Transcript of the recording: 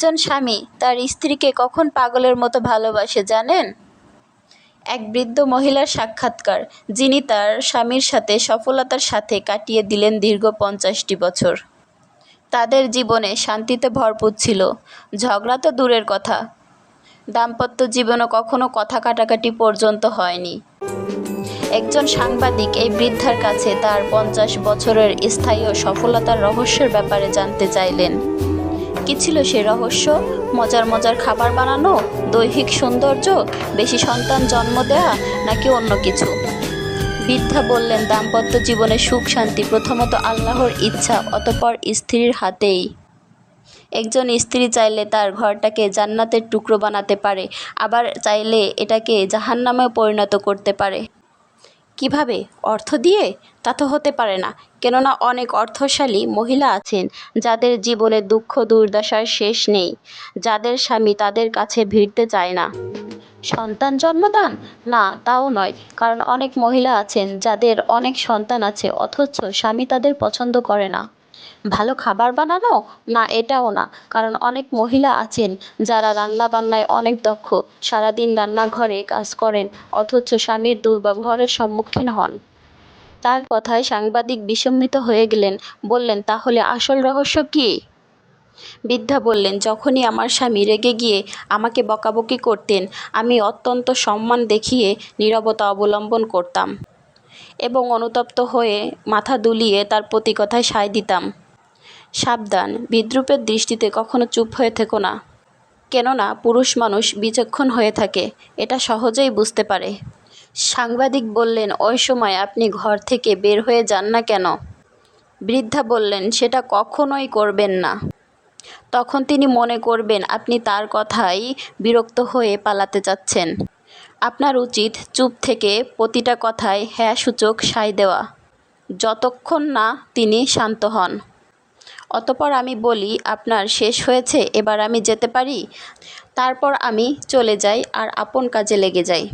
একজন স্বামী তার স্ত্রীকে কখন পাগলের মতো ভালোবাসে জানেন? এক বৃদ্ধ মহিলার সাক্ষাৎকার, যিনি তার স্বামীর সাথে সফলতার সাথে কাটিয়ে দিলেন দীর্ঘ 50টি বছর। তাদের জীবনে শান্তিতে ভরপুর ছিল, ঝগড়া তো দূরের কথা, দাম্পত্য জীবনও কখনো কথা কাটাকাটি পর্যন্ত হয়নি। একজন সাংবাদিক এই বৃদ্ধার কাছে তার 50 বছরের স্থায়ী ও সফলতার রহস্যের ব্যাপারে জানতে চাইলেন। কী ছিল সে রহস্য? মজার মজার খাবার বানানো, দৈহিক সৌন্দর্য, বেশি সন্তান জন্ম দেয়া, নাকি অন্য কিছু? বৃদ্ধা বললেন, দাম্পত্য জীবনে সুখ শান্তি প্রথমত আল্লাহর ইচ্ছা, অতঃপর স্ত্রীর হাতেই। একজন স্ত্রী চাইলে তার ঘরটাকে জান্নাতের টুকরো বানাতে পারে, আবার চাইলে এটাকে জাহান্নামেও পরিণত করতে পারে। কিভাবে? অর্থ দিয়ে? তা তো হতে পারে না, কেননা অনেক অর্থশালী মহিলা আছেন যাদের জীবনে দুঃখ দুর্দশার শেষ নেই, যাদের স্বামী তাদের কাছে ভিড়তে চায় না। সন্তান জন্মদান? না, তাও নয়, কারণ অনেক মহিলা আছেন যাদের অনেক সন্তান আছে অথচ স্বামী তাদের পছন্দ করে না। ভালো খাবার বানানো? না, এটাও না, কারণ অনেক মহিলা আছেন যারা রান্না বান্নায় অনেক দক্ষ, সারাদিন রান্নাঘরে কাজ করেন অথচ স্বামীর দুর্ব্যবহারের সম্মুখীন হন। তার কথায় সাংবাদিক বিস্মিত হয়ে গেলেন, বললেন, তাহলে আসল রহস্য কী? বৃদ্ধা বললেন, যখনই আমার স্বামী রেগে গিয়ে আমাকে বকাবকি করতেন, আমি অত্যন্ত সম্মান দেখিয়ে নীরবতা অবলম্বন করতাম এবং অনুতপ্ত হয়ে মাথা দুলিয়ে তার প্রতি কথায় সায় দিতাম। সাবধান, বিদ্রূপের দৃষ্টিতে কখনো চুপ হয়ে থেকো না, কেননা পুরুষ মানুষ বিচক্ষণ হয়ে থাকে, এটা সহজেই বুঝতে পারে। সাংবাদিক বললেন, ওই সময় আপনি ঘর থেকে বের হয়ে যান না কেন? বৃদ্ধা বললেন, সেটা কখনোই করবেন না। তখন তিনি মনে করবেন আপনি তার কথায় বিরক্ত হয়ে পালাতে চাচ্ছেন। আপনার উচিত চুপ থেকে প্রতিটা কথায় হ্যাঁ সূচক সায় দেওয়া, যতক্ষণ না তিনি শান্ত হন। অতঃপর আমি বলি, আপনার শেষ হয়েছে, এবার আমি যেতে পারি? তারপর আমি চলে যাই আর আপন কাজে লেগে যাই।